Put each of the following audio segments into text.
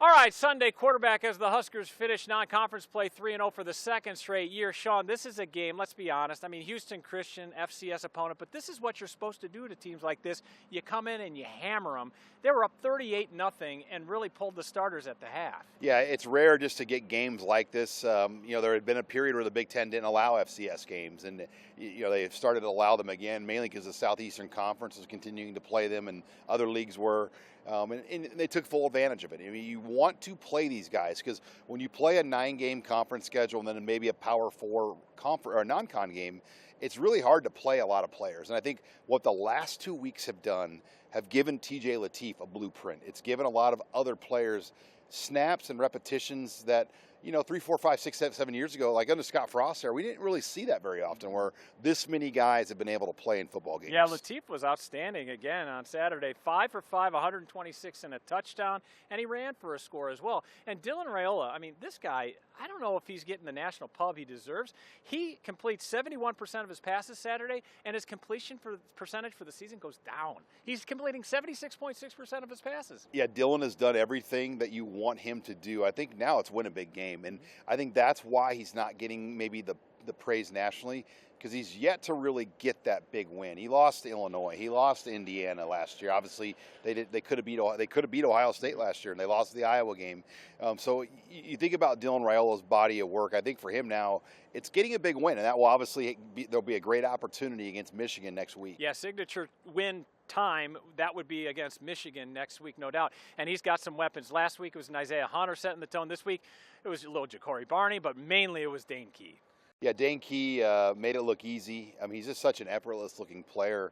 All right, Sunday quarterback as the Huskers finish non-conference play 3-0 for the second straight year. Sean, this is a game, let's be honest. I mean, Houston Christian, FCS opponent, but this is what you're supposed to do to teams like this. You come in and you hammer them. They were up 38-0 and really pulled the starters at the half. Yeah, it's rare just to get games like this. There had been a period where the Big Ten didn't allow FCS games, and they started to allow them again, mainly because the Southeastern Conference was continuing to play them, and other leagues were. And they took full advantage of it. I mean, you want to play these guys because when you play a 9-game conference schedule and then maybe a Power 4 or a non-con game, it's really hard to play a lot of players. And I think what the last 2 weeks have done have given TJ Lateef a blueprint. It's given a lot of other players snaps and repetitions that, 3, 4, 5, 6, 7 years ago, like under Scott Frost there, we didn't really see that very often where this many guys have been able to play in football games. Yeah, Lateef was outstanding again on Saturday. 5 for 5, 126 and a touchdown, and he ran for a score as well. And Dylan Raiola, I mean, this guy, I don't know if he's getting the national pub he deserves. He completes 71% of his passes Saturday, and his completion percentage for the season goes down. He's completing 76.6% of his passes. Yeah, Dylan has done everything that you want him to do. I think now it's win a big game. And I think that's why he's not getting maybe the praise nationally, because he's yet to really get that big win. He lost to Illinois. He lost to Indiana last year. Obviously, they could have beat Ohio State last year, and they lost the Iowa game. So you think about Dylan Raiola's body of work. I think for him now, it's getting a big win, and that will obviously there'll be a great opportunity against Michigan next week. Yeah, signature win time, that would be against Michigan next week, no doubt. And he's got some weapons. Last week it was Isaiah Hunter setting the tone. This week it was a little Ja'Cory Barney, but mainly it was Dane Key. Yeah, Dane Key made it look easy. I mean, he's just such an effortless-looking player.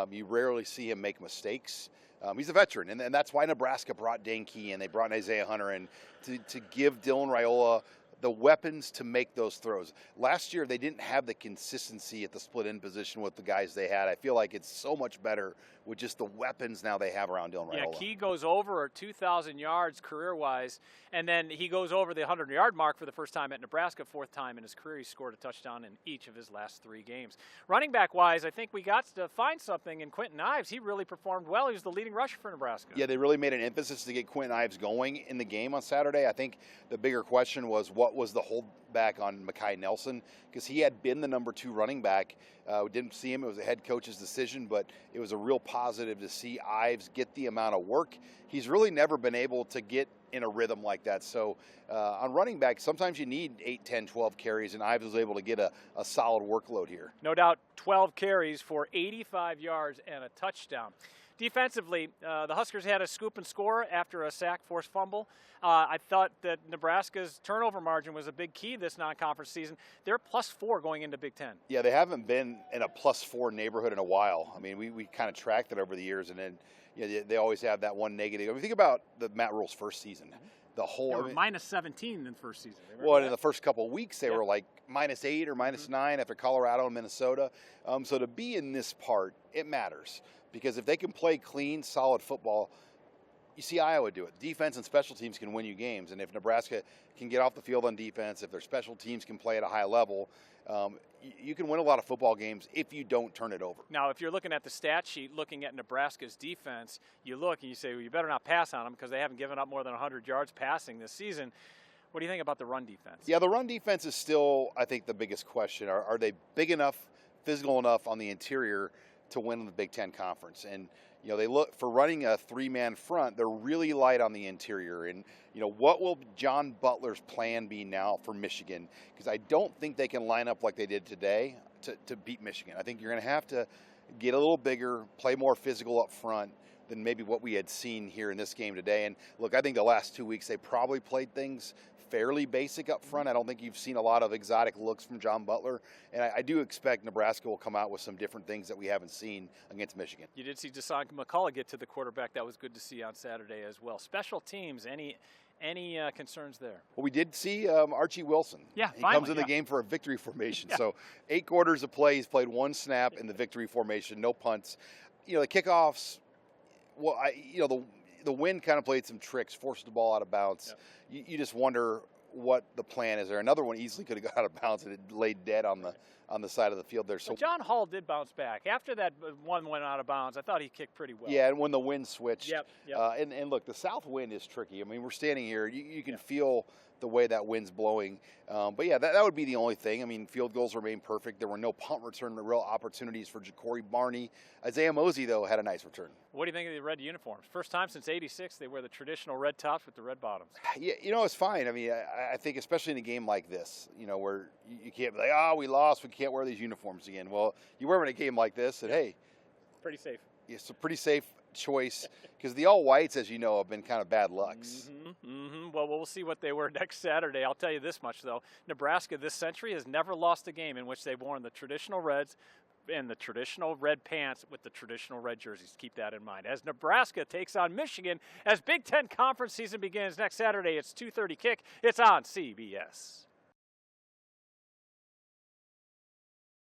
You rarely see him make mistakes. He's a veteran, and that's why Nebraska brought Dane Key in. They brought Isaiah Hunter in to give Dylan Raiola the weapons to make those throws. Last year, they didn't have the consistency at the split end position with the guys they had. I feel like it's so much better with just the weapons now they have around Dylan Raiola. Yeah, Key goes over 2,000 yards career-wise, and then he goes over the 100-yard mark for the first time at Nebraska, fourth time in his career. He scored a touchdown in each of his last 3 games. Running back-wise, I think we got to find something in Quentin Ives. He really performed well. He was the leading rusher for Nebraska. Yeah, they really made an emphasis to get Quentin Ives going in the game on Saturday. I think the bigger question was what was the holdback on Mekhi Nelson, because he had been the number 2 running back. We didn't see him. It was a head coach's decision, but it was a real positive to see Ives get the amount of work. He's really never been able to get in a rhythm like that. So on running back, sometimes you need 8, 10, 12 carries, and Ives was able to get a solid workload here. No doubt 12 carries for 85 yards and a touchdown. Defensively, the Huskers had a scoop and score after a sack, forced fumble. I thought that Nebraska's turnover margin was a big key this non-conference season. They're +4 going into Big Ten. Yeah, they haven't been in a +4 neighborhood in a while. I mean, we kind of tracked it over the years, and then they always have that one negative. I mean, think about the Matt Rule's first season. The whole they were -17 in the first season. Well, in the first couple of weeks, they were like -8 or -9 after Colorado and Minnesota. So to be in this part, it matters. Because if they can play clean, solid football, you see Iowa do it. Defense and special teams can win you games. And if Nebraska can get off the field on defense, if their special teams can play at a high level, you can win a lot of football games if you don't turn it over. Now, if you're looking at the stat sheet, looking at Nebraska's defense, you look and you say, well, you better not pass on them because they haven't given up more than 100 yards passing this season. What do you think about the run defense? Yeah, the run defense is still, I think, the biggest question. Are they big enough, physical enough on the interior to win the Big Ten Conference? And they look for running a 3-man front. They're really light on the interior. And what will John Butler's plan be now for Michigan? Because I don't think they can line up like they did today to beat Michigan. I think you're going to have to get a little bigger, play more physical up front than maybe what we had seen here in this game today. And look, I think the last 2 weeks they probably played things fairly basic up front. I don't think you've seen a lot of exotic looks from John Butler, and I do expect Nebraska will come out with some different things that we haven't seen against Michigan. You did see Jason McCullough get to the quarterback. That was good to see on Saturday as well. Special teams, any concerns there? Well, we did see Archie Wilson. Yeah, he comes in the game for a victory formation. Yeah. So 8 quarters of play, he's played 1 snap in the victory formation, no punts. The kickoffs, well, the wind kind of played some tricks, forced the ball out of bounds. Yep. You just wonder what the plan is there. Another one easily could have got out of bounds and it laid dead on on the side of the field there. So But John Hall did bounce back. After that one went out of bounds, I thought he kicked pretty well. yeah, and when the wind switched, Yep. and look, the south wind is tricky. I mean, we're standing here, you can feel the way that wind's blowing. But yeah, that would be the only thing. I mean, field goals remain perfect. There were no punt return real opportunities for Ja'Cory Barney. Isaiah Mosey, though, had a nice return. What do you think of the red uniforms? First time since '86 they wear the traditional red tops with the red bottoms. Yeah, it's fine. I mean, I think especially in a game like this, where you can't be like, we lost, we can't wear these uniforms again. Well, you wear them in a game like this, and hey, Pretty safe. it's a pretty safe choice because the all whites, as you know, have been kind of bad lucks. Well, we'll see what they were next Saturday. I'll tell you this much, though. Nebraska this century has never lost a game in which they've worn the traditional reds and the traditional red pants with the traditional red jerseys. Keep that in mind. As Nebraska takes on Michigan as Big Ten Conference season begins next Saturday, it's 2:30 kick. It's on CBS.